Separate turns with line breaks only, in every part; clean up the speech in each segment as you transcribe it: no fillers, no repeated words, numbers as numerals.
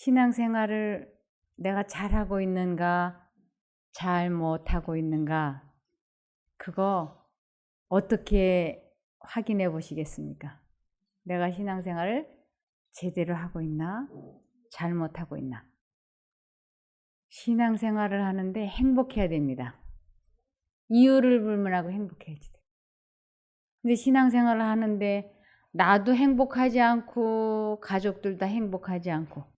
신앙생활을 내가 잘하고 있는가, 잘 못하고 있는가, 그거 어떻게 확인해 보시겠습니까? 내가 신앙생활을 제대로 하고 있나, 잘 못하고 있나. 신앙생활을 하는데 행복해야 됩니다. 이유를 불문하고 행복해야지 돼. 근데 신앙생활을 하는데 나도 행복하지 않고 가족들 다 행복하지 않고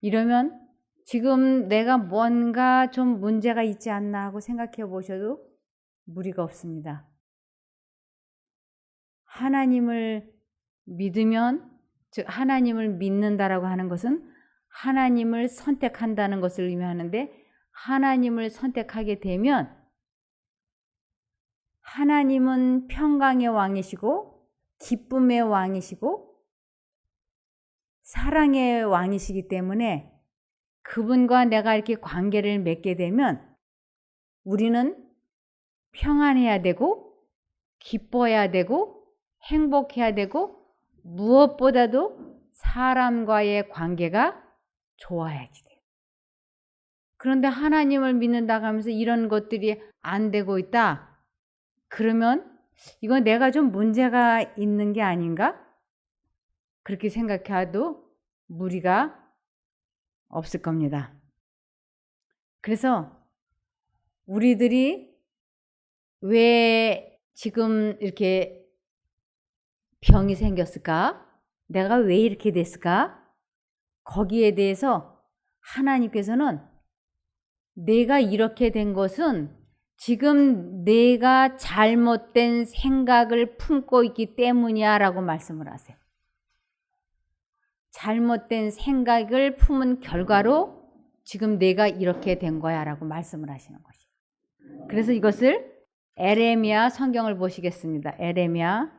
이러면 지금 내가 뭔가 좀 문제가 있지 않나 하고 생각해 보셔도 무리가 없습니다. 하나님을 믿으면, 즉 하나님을 믿는다라고 하는 것은 하나님을 선택한다는 것을 의미하는데, 하나님을 선택하게 되면 하나님은 평강의 왕이시고 기쁨의 왕이시고 사랑의 왕이시기 때문에 그분과 내가 이렇게 관계를 맺게 되면 우리는 평안해야 되고 기뻐해야 되고 행복해야 되고 무엇보다도 사람과의 관계가 좋아야지 돼요. 그런데 하나님을 믿는다고 하면서 이런 것들이 안 되고 있다. 그러면 이건 내가 좀 문제가 있는 게 아닌가? 그렇게 생각해도 무리가 없을 겁니다. 그래서 우리들이 왜 지금 이렇게 병이 생겼을까? 내가 왜 이렇게 됐을까? 거기에 대해서 하나님께서는 내가 이렇게 된 것은 지금 내가 잘못된 생각을 품고 있기 때문이야 라고 말씀을 하세요. 잘못된 생각을 품은 결과로 지금 내가 이렇게 된 거야 라고 말씀을 하시는 것이에요. 그래서 이것을 에레미야 성경을 보시겠습니다. 에레미야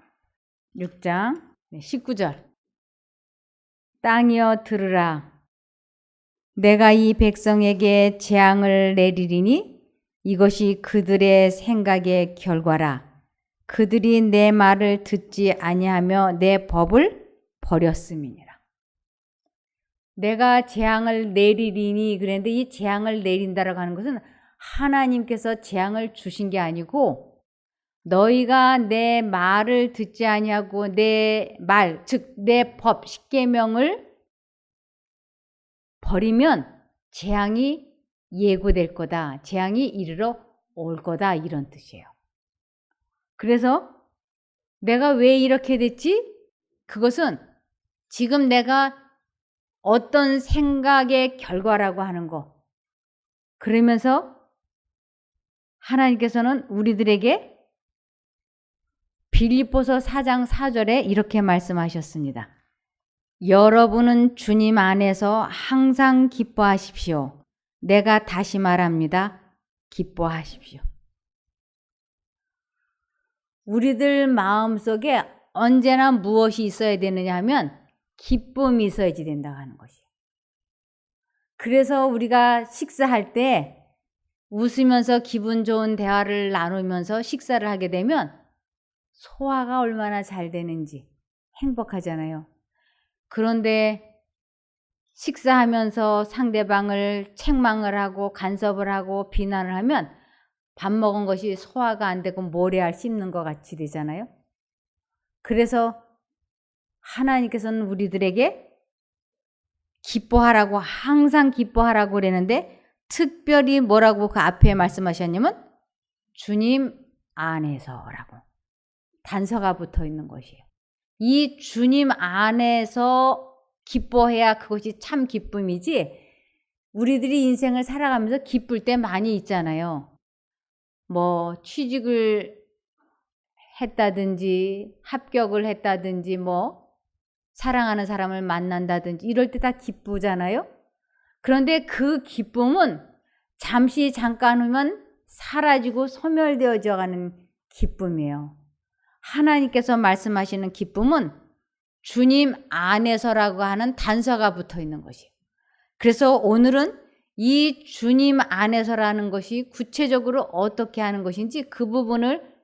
6장 19절. 땅이여 들으라. 내가 이 백성에게 재앙을 내리리니 이것이 그들의 생각의 결과라. 그들이 내 말을 듣지 아니하며 내 법을 버렸음이니라. 내가 재앙을 내리리니 그랬는데 이 재앙을 내린다라고 하는 것은 하나님께서 재앙을 주신 게 아니고 너희가 내 말을 듣지 아니하고 내 말, 즉 내 법, 십계명을 버리면 재앙이 예고될 거다. 재앙이 이르러 올 거다. 이런 뜻이에요. 그래서 내가 왜 이렇게 됐지? 그것은 지금 내가 어떤 생각의 결과라고 하는 거. 그러면서 하나님께서는 우리들에게 빌립보서 4장 4절에 이렇게 말씀하셨습니다. 여러분은 주님 안에서 항상 기뻐하십시오. 내가 다시 말합니다. 기뻐하십시오. 우리들 마음속에 언제나 무엇이 있어야 되느냐 하면 기쁨이 있어야지 된다고 하는 것이에요. 그래서 우리가 식사할 때 웃으면서 기분 좋은 대화를 나누면서 식사를 하게 되면 소화가 얼마나 잘 되는지 행복하잖아요. 그런데 식사하면서 상대방을 책망을 하고 간섭을 하고 비난을 하면 밥 먹은 것이 소화가 안 되고 모래알 씹는 것 같이 되잖아요. 그래서 하나님께서는 우리들에게 기뻐하라고 항상 기뻐하라고 그랬는데 특별히 뭐라고 그 앞에 말씀하셨냐면 주님 안에서라고 단서가 붙어 있는 것이에요. 이 주님 안에서 기뻐해야 그것이 참 기쁨이지 우리들이 인생을 살아가면서 기쁠 때 많이 있잖아요. 뭐 취직을 했다든지 합격을 했다든지 뭐 사랑하는 사람을 만난다든지 이럴 때 다 기쁘잖아요. 그런데 그 기쁨은 잠시 잠깐 후면 사라지고 소멸되어져 가는 기쁨이에요. 하나님께서 말씀하시는 기쁨은 주님 안에서라고 하는 단서가 붙어 있는 것이에요. 그래서 오늘은 이 주님 안에서라는 것이 구체적으로 어떻게 하는 것인지 그 부분을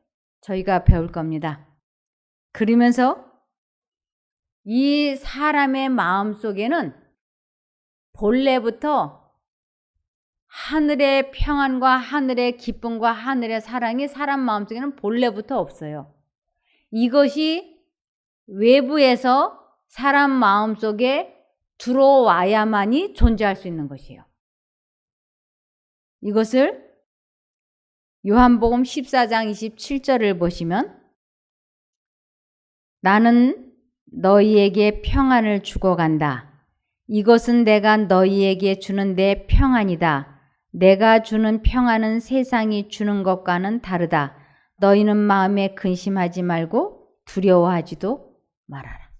저희가 배울 겁니다. 그러면서 이 사람의 마음 속에는 본래부터 하늘의 평안과 하늘의 기쁨과 하늘의 사랑이 사람 마음속에는 본래부터 없어요. 이것이 외부에서 사람 마음속에 들어와야만이 존재할 수 있는 것이에요. 이것을 요한복음 14장 27절을 보시면 나는 너희에게 평안을 주고 간다. 이것은 내가 너희에게 주는 내 평안이다. 내가 주는 평안은 세상이 주는 것과는 다르다. 너희는 마음에 근심하지 말고 두려워하지도 말아라.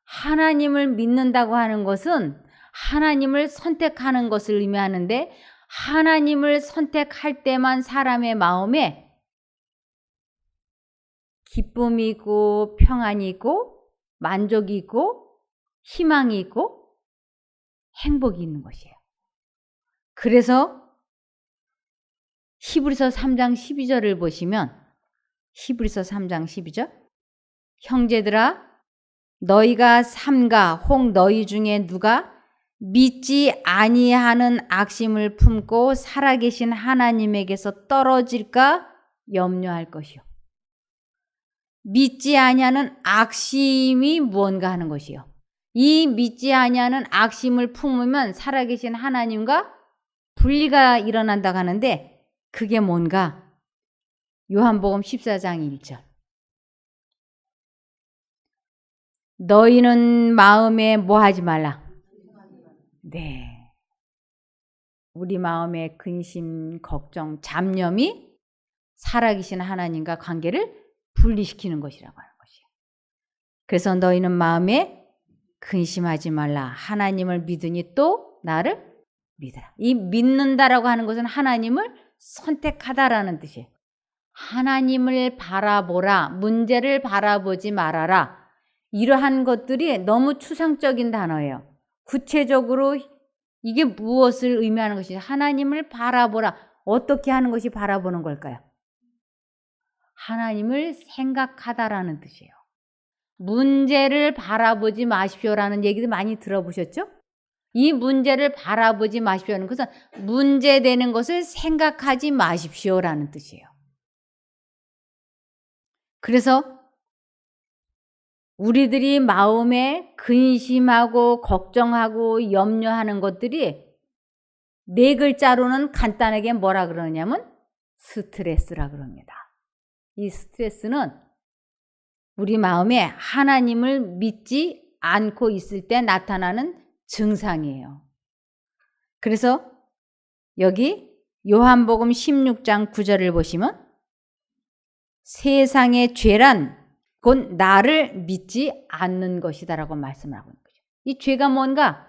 하나님을 믿는다고 하는 것은 하나님을 선택하는 것을 의미하는데 하나님을 선택할 때만 사람의 마음에 기쁨이 있고 평안이 있고 만족이 있고 희망이 있고 행복이 있는 것이에요. 그래서 히브리서 3장 12절을 보시면 히브리서 3장 12절 형제들아 너희가 삼가 혹 너희 중에 누가 믿지 아니하는 악심을 품고 살아계신 하나님에게서 떨어질까 염려할 것이요. 믿지 아니하는 악심이 무언가 하는 것이요. 이 믿지 아니하는 악심을 품으면 살아계신 하나님과 분리가 일어난다고 하는데 그게 뭔가? 요한복음 14장 1절 너희는 마음에 뭐 하지 말라? 네. 우리 마음의 근심, 걱정, 잡념이 살아계신 하나님과 관계를 분리시키는 것이라고 하는 것이에요. 그래서 너희는 마음에 근심하지 말라. 하나님을 믿으니 또 나를 믿어라. 이 믿는다라고 하는 것은 하나님을 선택하다라는 뜻이에요. 하나님을 바라보라. 문제를 바라보지 말아라. 이러한 것들이 너무 추상적인 단어예요. 구체적으로 이게 무엇을 의미하는 것이냐? 하나님을 바라보라. 어떻게 하는 것이 바라보는 걸까요? 하나님을 생각하다라는 뜻이에요. 문제를 바라보지 마십시오라는 얘기도 많이 들어보셨죠? 이 문제를 바라보지 마십시오라는 것은 문제되는 것을 생각하지 마십시오라는 뜻이에요. 그래서 우리들이 마음에 근심하고 걱정하고 염려하는 것들이 네 글자로는 간단하게 뭐라 그러냐면 스트레스라 그럽니다. 이 스트레스는 우리 마음에 하나님을 믿지 않고 있을 때 나타나는 증상이에요. 그래서 여기 요한복음 16장 9절을 보시면 세상의 죄란 곧 나를 믿지 않는 것이다라고 말씀을 하고 있는 거죠. 이 죄가 뭔가?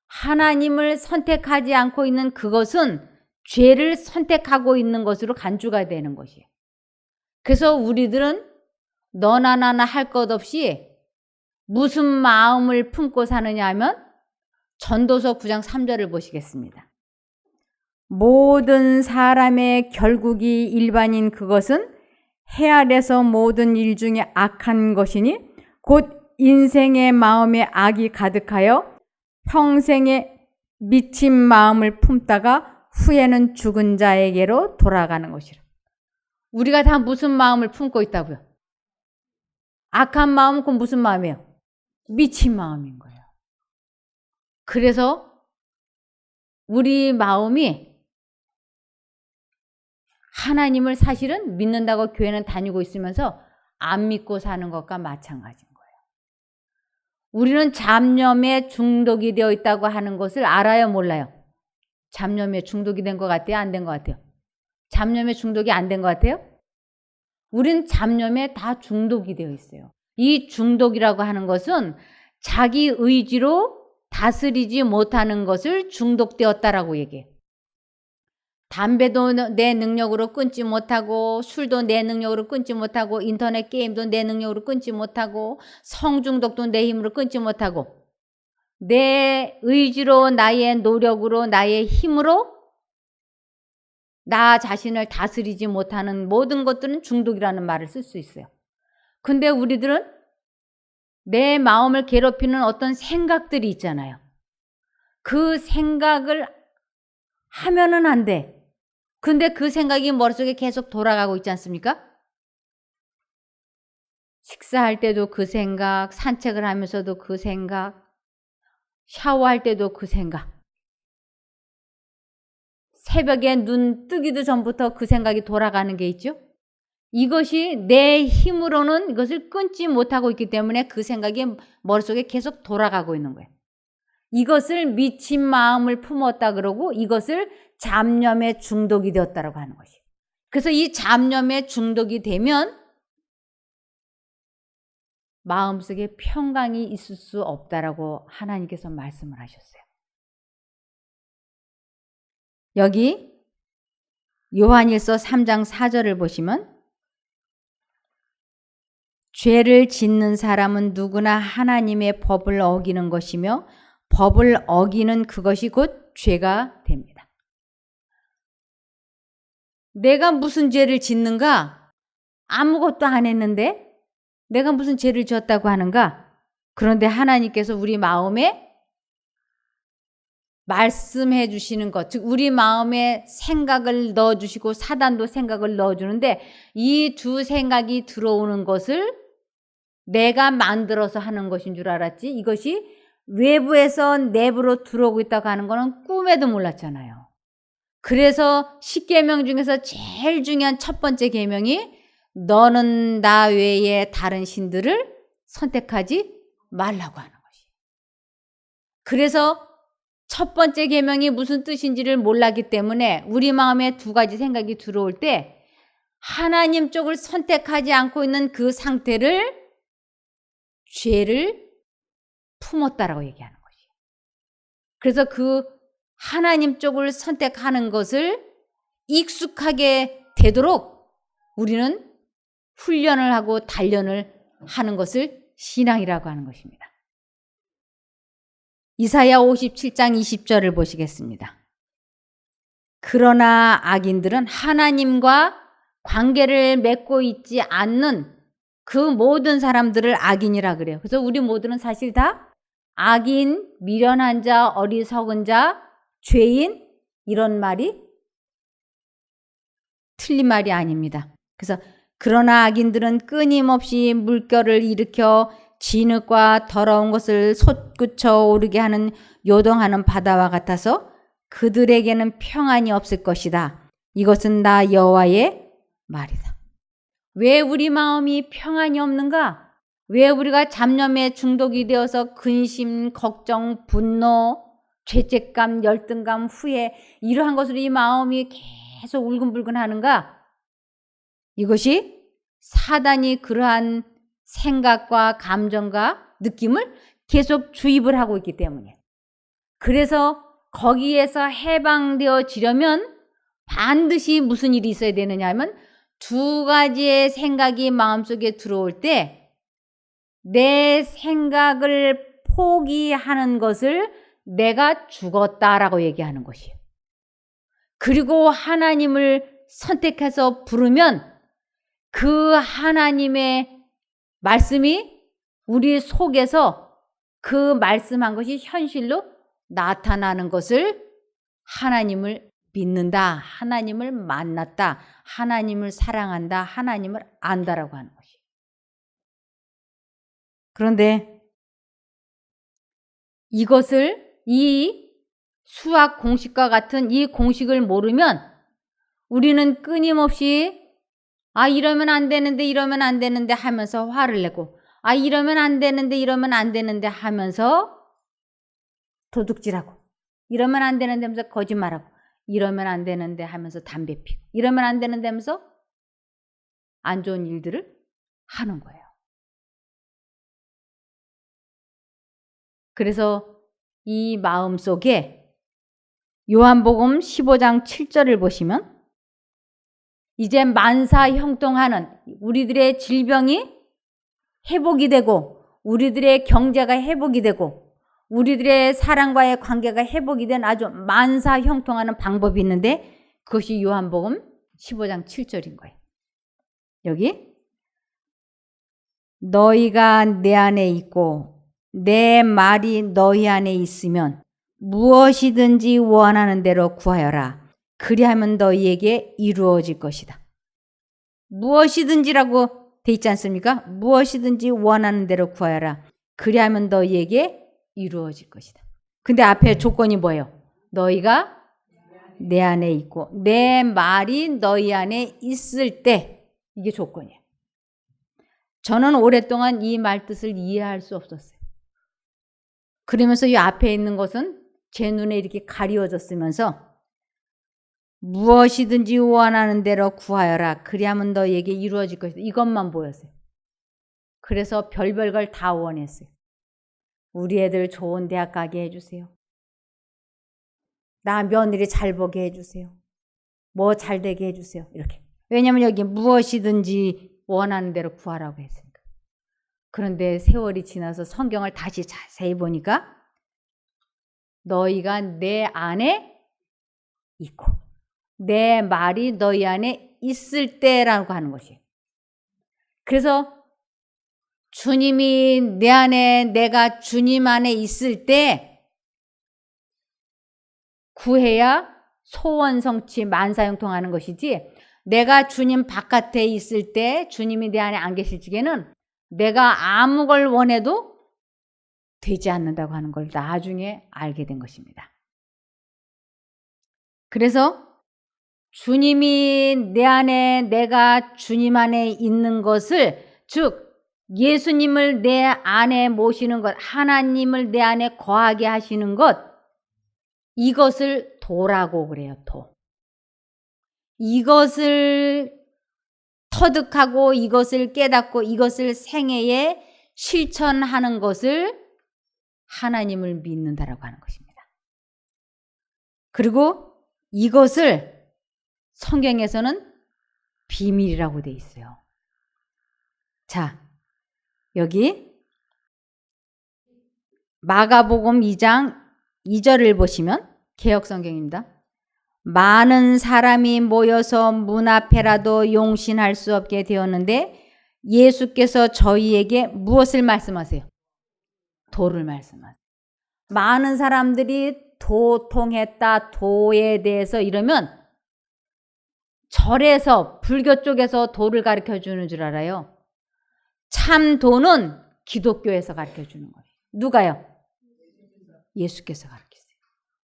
하나님을 선택하지 않고 있는 그것은 죄를 선택하고 있는 것으로 간주가 되는 것이에요. 그래서 우리들은 너나 나나 할 것 없이 무슨 마음을 품고 사느냐 하면 전도서 9장 3절을 보시겠습니다. 모든 사람의 결국이 일반인 그것은 해 아래서 모든 일 중에 악한 것이니 곧 인생의 마음에 악이 가득하여 평생에 미친 마음을 품다가 후에는 죽은 자에게로 돌아가는 것이라. 우리가 다 무슨 마음을 품고 있다고요? 악한 마음은 그건 무슨 마음이에요? 미친 마음인 거예요. 그래서 우리 마음이 하나님을 사실은 믿는다고 교회는 다니고 있으면서 안 믿고 사는 것과 마찬가지인 거예요. 우리는 잡념에 중독이 되어 있다고 하는 것을 알아요, 몰라요? 잡념에 중독이 된 것 같아요? 안 된 것 같아요? 잡념에 중독이 안 된 것 같아요? 우린 잡념에 다 중독이 되어 있어요. 이 중독이라고 하는 것은 자기 의지로 다스리지 못하는 것을 중독되었다라고 얘기해요. 담배도 내 능력으로 끊지 못하고 술도 내 능력으로 끊지 못하고 인터넷 게임도 내 능력으로 끊지 못하고 성중독도 내 힘으로 끊지 못하고 내 의지로 나의 노력으로 나의 힘으로 나 자신을 다스리지 못하는 모든 것들은 중독이라는 말을 쓸 수 있어요. 근데 우리들은 내 마음을 괴롭히는 어떤 생각들이 있잖아요. 그 생각을 하면은 안 돼. 근데 그 생각이 머릿속에 계속 돌아가고 있지 않습니까? 식사할 때도 그 생각, 산책을 하면서도 그 생각, 샤워할 때도 그 생각. 새벽에 눈 뜨기도 전부터 그 생각이 돌아가는 게 있죠. 이것이 내 힘으로는 이것을 끊지 못하고 있기 때문에 그 생각이 머릿속에 계속 돌아가고 있는 거예요. 이것을 미친 마음을 품었다 그러고 이것을 잡념에 중독이 되었다라고 하는 것이에요. 그래서 이 잡념에 중독이 되면 마음속에 평강이 있을 수 없다라고 하나님께서 말씀을 하셨어요. 여기 요한일서 3장 4절을 보시면 죄를 짓는 사람은 누구나 하나님의 법을 어기는 것이며 법을 어기는 그것이 곧 죄가 됩니다. 내가 무슨 죄를 짓는가? 아무것도 안 했는데 내가 무슨 죄를 지었다고 하는가? 그런데 하나님께서 우리 마음에 말씀해 주시는 것, 즉 우리 마음에 생각을 넣어주시고 사단도 생각을 넣어주는데 이 두 생각이 들어오는 것을 내가 만들어서 하는 것인 줄 알았지 이것이 외부에서 내부로 들어오고 있다고 하는 거는 꿈에도 몰랐잖아요. 그래서 10계명 중에서 제일 중요한 첫 번째 계명이 너는 나 외에 다른 신들을 선택하지 말라고 하는 것이에요. 그래서 첫 번째 계명이 무슨 뜻인지를 몰랐기 때문에 우리 마음에 두 가지 생각이 들어올 때 하나님 쪽을 선택하지 않고 있는 그 상태를 죄를 품었다라고 얘기하는 것이에요. 그래서 그 하나님 쪽을 선택하는 것을 익숙하게 되도록 우리는 훈련을 하고 단련을 하는 것을 신앙이라고 하는 것입니다. 이사야 57장 20절을 보시겠습니다. 그러나 악인들은 하나님과 관계를 맺고 있지 않는 그 모든 사람들을 악인이라 그래요. 그래서 우리 모두는 사실 다 악인, 미련한 자, 어리석은 자, 죄인 이런 말이 틀린 말이 아닙니다. 그래서 그러나 악인들은 끊임없이 물결을 일으켜 진흙과 더러운 것을 솟구쳐 오르게 하는 요동하는 바다와 같아서 그들에게는 평안이 없을 것이다. 이것은 나 여호와의 말이다. 왜 우리 마음이 평안이 없는가? 왜 우리가 잡념에 중독이 되어서 근심, 걱정, 분노, 죄책감, 열등감, 후회 이러한 것으로 이 마음이 계속 울근불근 하는가? 이것이 사단이 그러한 생각과 감정과 느낌을 계속 주입을 하고 있기 때문이에요. 그래서 거기에서 해방되어지려면 반드시 무슨 일이 있어야 되느냐 하면 두 가지의 생각이 마음속에 들어올 때 내 생각을 포기하는 것을 내가 죽었다라고 얘기하는 것이에요. 그리고 하나님을 선택해서 부르면 그 하나님의 말씀이 우리 속에서 그 말씀한 것이 현실로 나타나는 것을 하나님을 믿는다, 하나님을 만났다, 하나님을 사랑한다, 하나님을 안다라고 하는 것이에요. 그런데 이것을 이 수학 공식과 같은 이 공식을 모르면 우리는 끊임없이 이러면 안 되는데 이러면 안 되는데 하면서 화를 내고 이러면 안 되는데 이러면 안 되는데 하면서 도둑질하고 이러면 안 되는데 하면서 거짓말하고 이러면 안 되는데 하면서 담배 피고 이러면 안 되는데 하면서 안 좋은 일들을 하는 거예요. 그래서 이 마음속에 요한복음 15장 7절을 보시면 이제 만사 형통하는 우리들의 질병이 회복이 되고 우리들의 경제가 회복이 되고 우리들의 사랑과의 관계가 회복이 된 아주 만사 형통하는 방법이 있는데 그것이 요한복음 15장 7절인 거예요. 여기 너희가 내 안에 있고 내 말이 너희 안에 있으면 무엇이든지 원하는 대로 구하여라. 그리하면 너희에게 이루어질 것이다. 무엇이든지라고 돼 있지 않습니까? 무엇이든지 원하는 대로 구하여라. 그리하면 너희에게 이루어질 것이다. 근데 앞에 조건이 뭐예요? 너희가 내 안에 있고 내 말이 너희 안에 있을 때, 이게 조건이에요. 저는 오랫동안 이 말 뜻을 이해할 수 없었어요. 그러면서 이 앞에 있는 것은 제 눈에 이렇게 가리워졌으면서 무엇이든지 원하는 대로 구하여라. 그리하면 너희에게 이루어질 것이다. 이것만 보였어요. 그래서 별별 걸 다 원했어요. 우리 애들 좋은 대학 가게 해주세요. 나 며느리 잘 보게 해주세요. 뭐 잘 되게 해주세요. 이렇게. 왜냐하면 여기 무엇이든지 원하는 대로 구하라고 했으니까. 그런데 세월이 지나서 성경을 다시 자세히 보니까 너희가 내 안에 있고 내 말이 너희 안에 있을 때라고 하는 것이에요. 그래서 주님이 내 안에, 내가 주님 안에 있을 때 구해야 소원 성취 만사형통하는 것이지, 내가 주님 바깥에 있을 때 주님이 내 안에 안 계실 적에는 내가 아무 걸 원해도 되지 않는다고 하는 걸 나중에 알게 된 것입니다. 그래서 주님이 내 안에, 내가 주님 안에 있는 것을, 즉 예수님을 내 안에 모시는 것, 하나님을 내 안에 거하게 하시는 것, 이것을 도라고 그래요. 도. 이것을 터득하고 이것을 깨닫고 이것을 생애에 실천하는 것을 하나님을 믿는다라고 하는 것입니다. 그리고 이것을 성경에서는 비밀이라고 돼 있어요. 자, 여기 마가복음 2장 2절을 보시면, 개역성경입니다. 많은 사람이 모여서 문 앞에라도 용신할 수 없게 되었는데 예수께서 저희에게 무엇을 말씀하세요? 도를 말씀하세요. 많은 사람들이 도통했다, 도에 대해서 이러면 절에서, 불교 쪽에서 도를 가르쳐 주는 줄 알아요. 참 도는 기독교에서 가르쳐 주는 거예요. 누가요? 예수께서 가르쳤어요.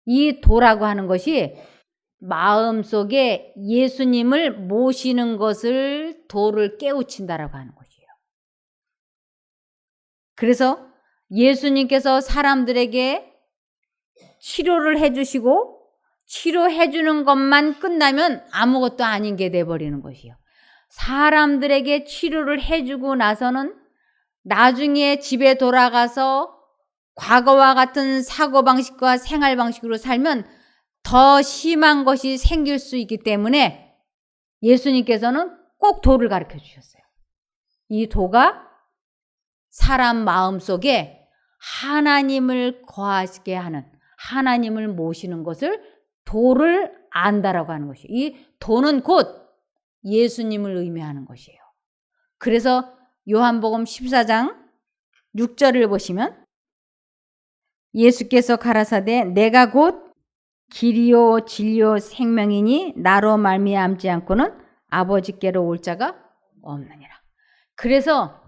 이 도라고 하는 것이 마음속에 예수님을 모시는 것을, 도를 깨우친다라고 하는 것이에요. 그래서 예수님께서 사람들에게 치료를 해주시고 치료해주는 것만 끝나면 아무것도 아닌 게 돼버리는 것이에요. 사람들에게 치료를 해주고 나서는 나중에 집에 돌아가서 과거와 같은 사고방식과 생활방식으로 살면 더 심한 것이 생길 수 있기 때문에 예수님께서는 꼭 도를 가르쳐 주셨어요. 이 도가 사람 마음속에 하나님을 거하게 하는, 하나님을 모시는 것을 도를 안다라고 하는 것이에요. 이 도는 곧 예수님을 의미하는 것이에요. 그래서 요한복음 14장 6절을 보시면 예수께서 가라사대 내가 곧 길이요 진리요 생명이니 나로 말미암지 않고는 아버지께로 올 자가 없느니라. 그래서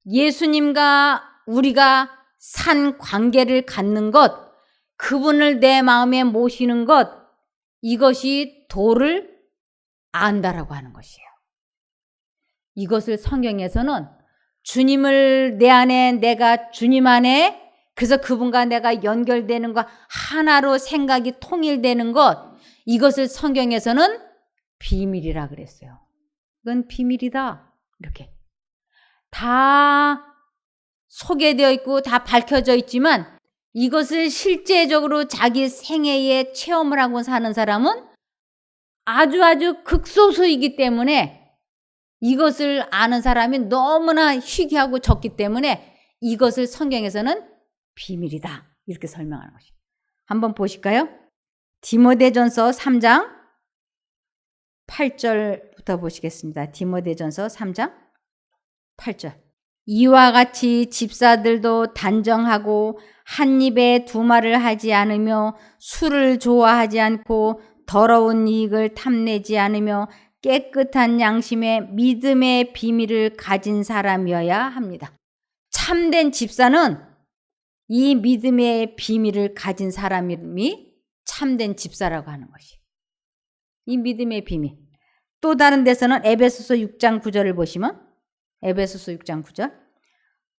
예수님과 우리가 산 관계를 갖는 것, 그분을 내 마음에 모시는 것, 이것이 도를 안다라고 하는 것이에요. 이것을 성경에서는 주님을 내 안에, 내가 주님 안에, 그래서 그분과 내가 연결되는 것, 하나로 생각이 통일되는 것, 이것을 성경에서는 비밀이라 그랬어요. 이건 비밀이다. 이렇게. 다 소개되어 있고 다 밝혀져 있지만 이것을 실제적으로 자기 생애에 체험을 하고 사는 사람은 아주 극소수이기 때문에, 이것을 아는 사람이 너무나 희귀하고 적기 때문에 이것을 성경에서는 비밀이다, 이렇게 설명하는 것이에요. 한번 보실까요? 디모데전서 3장 8절부터 보시겠습니다. 디모데전서 3장 8절. 이와 같이 집사들도 단정하고 한 입에 두 말을 하지 않으며 술을 좋아하지 않고 더러운 이익을 탐내지 않으며 깨끗한 양심의 믿음의 비밀을 가진 사람이어야 합니다. 참된 집사는 이 믿음의 비밀을 가진 사람이 참된 집사라고 하는 것이에요. 이 믿음의 비밀. 또 다른 데서는 에베소서 6장 9절을 보시면 에베소서 6장 9절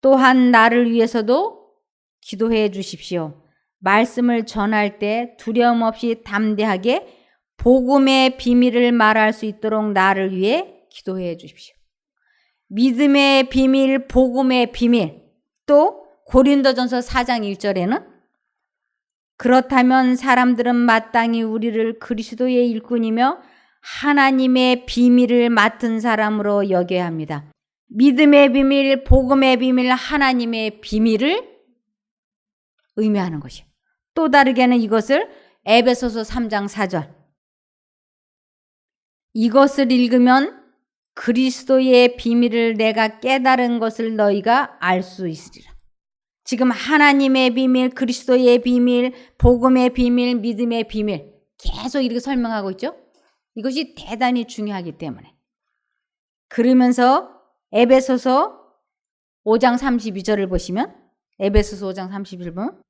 또한 나를 위해서도 기도해 주십시오. 말씀을 전할 때 두려움 없이 담대하게 복음의 비밀을 말할 수 있도록 나를 위해 기도해 주십시오. 믿음의 비밀, 복음의 비밀. 또 고린도전서 4장 1절에는 그렇다면 사람들은 마땅히 우리를 그리스도의 일꾼이며 하나님의 비밀을 맡은 사람으로 여겨야 합니다. 믿음의 비밀, 복음의 비밀, 하나님의 비밀을 의미하는 것이에요. 또 다르게는 이것을 에베소서 3장 4절 이것을 읽으면 그리스도의 비밀을 내가 깨달은 것을 너희가 알 수 있으리라. 지금 하나님의 비밀, 그리스도의 비밀, 복음의 비밀, 믿음의 비밀 계속 이렇게 설명하고 있죠. 이것이 대단히 중요하기 때문에. 그러면서 에베소서 5장 32절을 보시면 에베소서 5장 31절 보면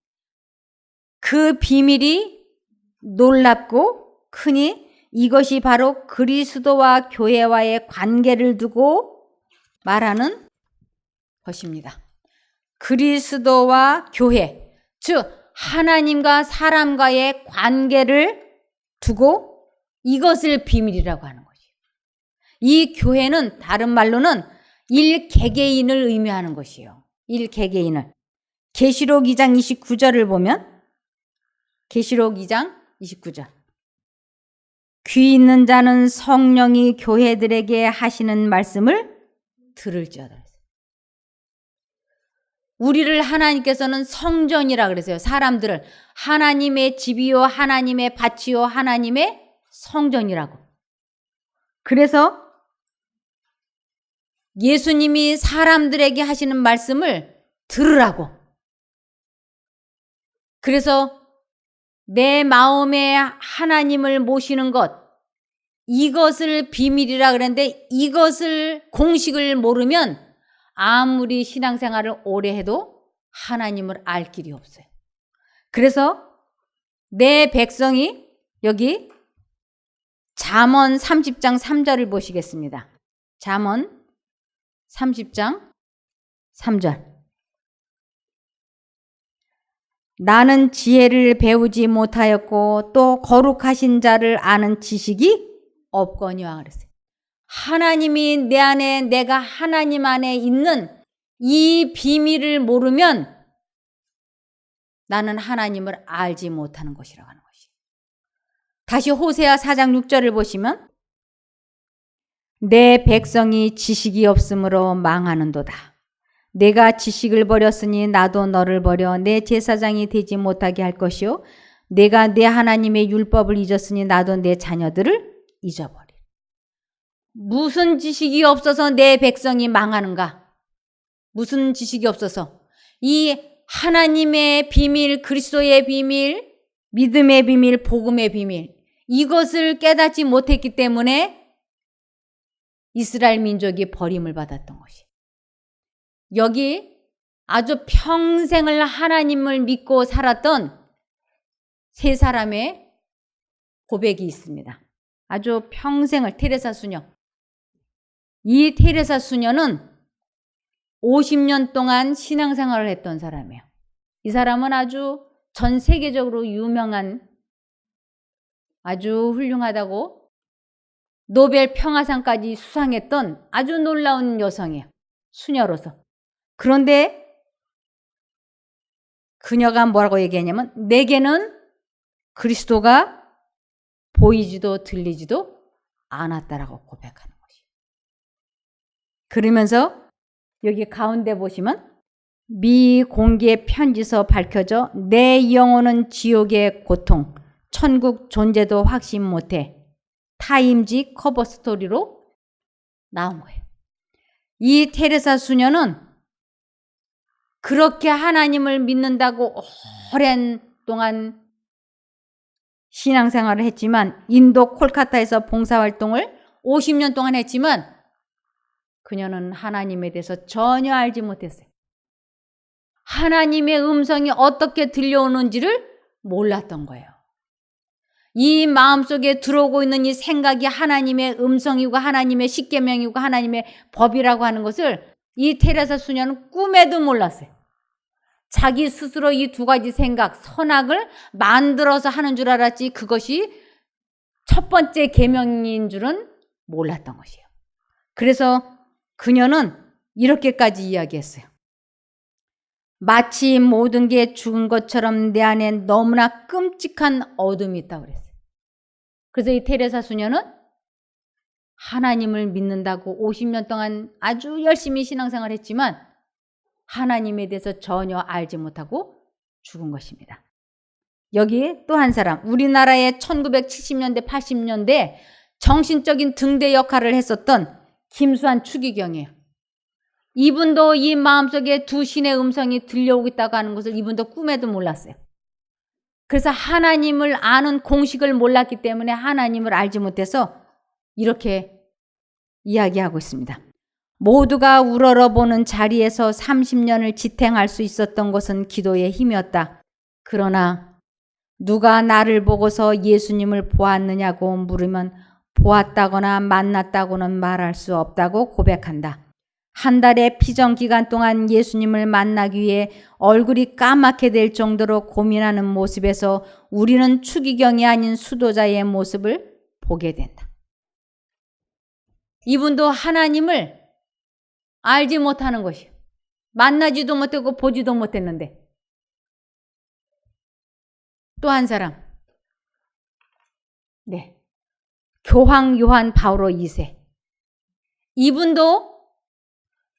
그 비밀이 놀랍고 크니 이것이 바로 그리스도와 교회와의 관계를 두고 말하는 것입니다. 그리스도와 교회, 즉 하나님과 사람과의 관계를 두고 이것을 비밀이라고 하는 것이에요. 이 교회는 다른 말로는 일개개인을 의미하는 것이에요. 일개개인을. 계시록 2장 29절을 보면 계시록 2장 29절 귀 있는 자는 성령이 교회들에게 하시는 말씀을 들을지어다. 우리를 하나님께서는 성전이라 그랬어요. 사람들을 하나님의 집이요 하나님의 밭이요 하나님의 성전이라고. 그래서 예수님이 사람들에게 하시는 말씀을 들으라고. 그래서 내 마음에 하나님을 모시는 것, 이것을 비밀이라 그랬는데 이것을 공식을 모르면 아무리 신앙생활을 오래 해도 하나님을 알 길이 없어요. 그래서 내 백성이 여기 잠언 30장 3절을 보시겠습니다. 잠언 30장 3절 나는 지혜를 배우지 못하였고 또 거룩하신 자를 아는 지식이 없거니와 그랬어요. 하나님이 내 안에 내가 하나님 안에 있는 이 비밀을 모르면 나는 하나님을 알지 못하는 것이라고 하는 것이에요. 다시 호세아 4장 6절을 보시면 내 백성이 지식이 없으므로 망하는도다. 내가 지식을 버렸으니 나도 너를 버려 내 제사장이 되지 못하게 할 것이요 내가 내 하나님의 율법을 잊었으니 나도 내 자녀들을 잊어버려. 무슨 지식이 없어서 내 백성이 망하는가? 무슨 지식이 없어서? 이 하나님의 비밀, 그리스도의 비밀, 믿음의 비밀, 복음의 비밀 이것을 깨닫지 못했기 때문에 이스라엘 민족이 버림을 받았던 것이. 여기 아주 평생을 하나님을 믿고 살았던 세 사람의 고백이 있습니다. 아주 평생을 테레사 수녀. 이 테레사 수녀는 50년 동안 신앙생활을 했던 사람이에요. 이 사람은 아주 전 세계적으로 유명한 아주 훌륭하다고 노벨 평화상까지 수상했던 아주 놀라운 여성이에요. 수녀로서. 그런데 그녀가 뭐라고 얘기하냐면 내게는 그리스도가 보이지도 들리지도 않았다라고 고백하는 것이에요. 그러면서 여기 가운데 보시면 미공개 편지서 밝혀져 내 영혼은 지옥의 고통, 천국 존재도 확신 못해 타임지 커버 스토리로 나온 거예요. 이 테레사 수녀는 그렇게 하나님을 믿는다고 오랜 동안 신앙생활을 했지만, 인도 콜카타에서 봉사활동을 50년 동안 했지만 그녀는 하나님에 대해서 전혀 알지 못했어요. 하나님의 음성이 어떻게 들려오는지를 몰랐던 거예요. 이 마음속에 들어오고 있는 이 생각이 하나님의 음성이고 하나님의 십계명이고 하나님의 법이라고 하는 것을 이 테레사 수녀는 꿈에도 몰랐어요. 자기 스스로 이 두 가지 생각, 선악을 만들어서 하는 줄 알았지 그것이 첫 번째 계명인 줄은 몰랐던 것이에요. 그래서 그녀는 이렇게까지 이야기했어요. 마치 모든 게 죽은 것처럼 내 안에 너무나 끔찍한 어둠이 있다고 그랬어요. 그래서 이 테레사 수녀는 하나님을 믿는다고 50년 동안 아주 열심히 신앙생활을 했지만 하나님에 대해서 전혀 알지 못하고 죽은 것입니다. 여기 또 한 사람, 우리나라의 1970년대, 80년대 정신적인 등대 역할을 했었던 김수환 추기경이에요. 이분도 이 마음속에 두 신의 음성이 들려오고 있다고 하는 것을 이분도 꿈에도 몰랐어요. 그래서 하나님을 아는 공식을 몰랐기 때문에 하나님을 알지 못해서 이렇게 이야기하고 있습니다. 모두가 우러러보는 자리에서 30년을 지탱할 수 있었던 것은 기도의 힘이었다. 그러나 누가 나를 보고서 예수님을 보았느냐고 물으면 보았다거나 만났다고는 말할 수 없다고 고백한다. 한 달의 피정 기간 동안 예수님을 만나기 위해 얼굴이 까맣게 될 정도로 고민하는 모습에서 우리는 추기경이 아닌 수도자의 모습을 보게 된다. 이분도 하나님을 알지 못하는 것이에요. 만나지도 못하고 보지도 못했는데. 또 한 사람. 네. 교황 요한 바오로 2세. 이분도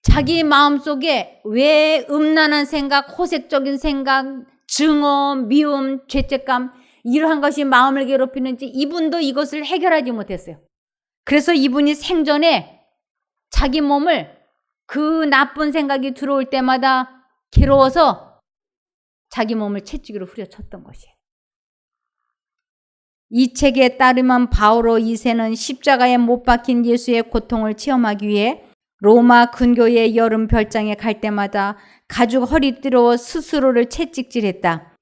자기 마음속에 왜 음란한 생각, 호색적인 생각, 증오, 미움, 죄책감 이러한 것이 마음을 괴롭히는지 이분도 이것을 해결하지 못했어요. 그래서 이분이 생전에 자기 몸을 그 나쁜 생각이 들어올 때마다 괴로워서 자기 몸을 채찍으로 후려쳤던 것이에요. 이 책에 따르면 바오로 2세는 십자가에 못 박힌 예수의 고통을 체험하기 위해 로마 근교의 여름 별장에 갈 때마다 가죽 허리띠로 스스로를 채찍질했다.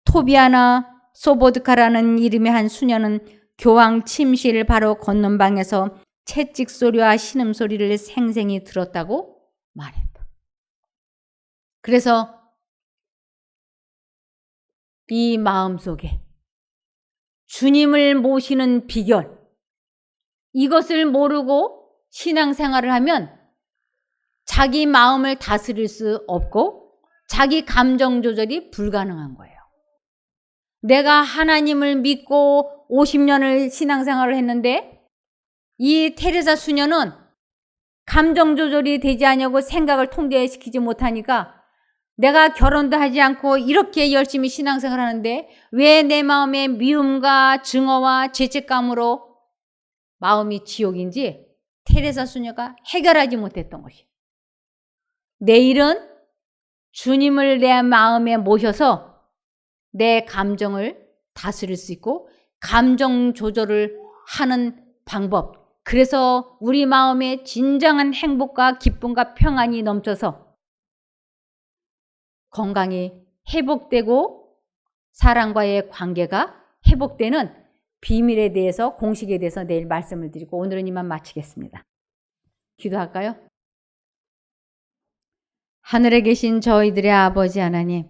토비아나 소보드카라는 이름의 한 수녀는 교황 침실 바로 건넌 방에서 채찍 소리와 신음 소리를 생생히 들었다고 말했다. 그래서 이 마음속에 주님을 모시는 비결, 이것을 모르고 신앙생활을 하면 자기 마음을 다스릴 수 없고 자기 감정 조절이 불가능한 거예요. 내가 하나님을 믿고 50년을 신앙생활을 했는데 이 테레사 수녀는 감정 조절이 되지 않냐고 생각을 통제시키지 못하니까 내가 결혼도 하지 않고 이렇게 열심히 신앙생활을 하는데 왜 내 마음에 미움과 증오와 죄책감으로 마음이 지옥인지 테레사 수녀가 해결하지 못했던 것이에요. 내일은 주님을 내 마음에 모셔서 내 감정을 다스릴 수 있고 감정 조절을 하는 방법, 그래서 우리 마음에 진정한 행복과 기쁨과 평안이 넘쳐서 건강이 회복되고 사람과의 관계가 회복되는 비밀에 대해서, 공식에 대해서 내일 말씀을 드리고 오늘은 이만 마치겠습니다. 기도할까요? 하늘에 계신 저희들의 아버지 하나님,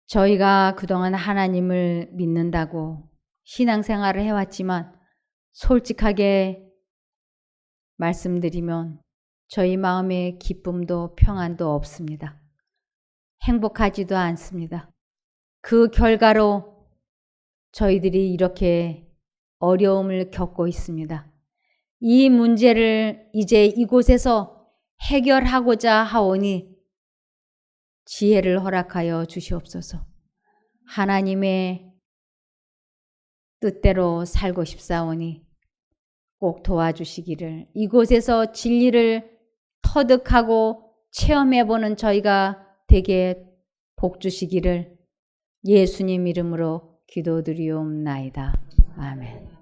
저희가 그동안 하나님을 믿는다고 신앙생활을 해왔지만 솔직하게 말씀드리면 저희 마음에 기쁨도 평안도 없습니다. 행복하지도 않습니다. 그 결과로 저희들이 이렇게 어려움을 겪고 있습니다. 이 문제를 이제 이곳에서 해결하고자 하오니 지혜를 허락하여 주시옵소서. 하나님의 뜻대로 살고 싶사오니 꼭 도와주시기를, 이곳에서 진리를 터득하고 체험해보는 저희가 되게 복 주시기를 예수님 이름으로 기도드리옵나이다. 아멘.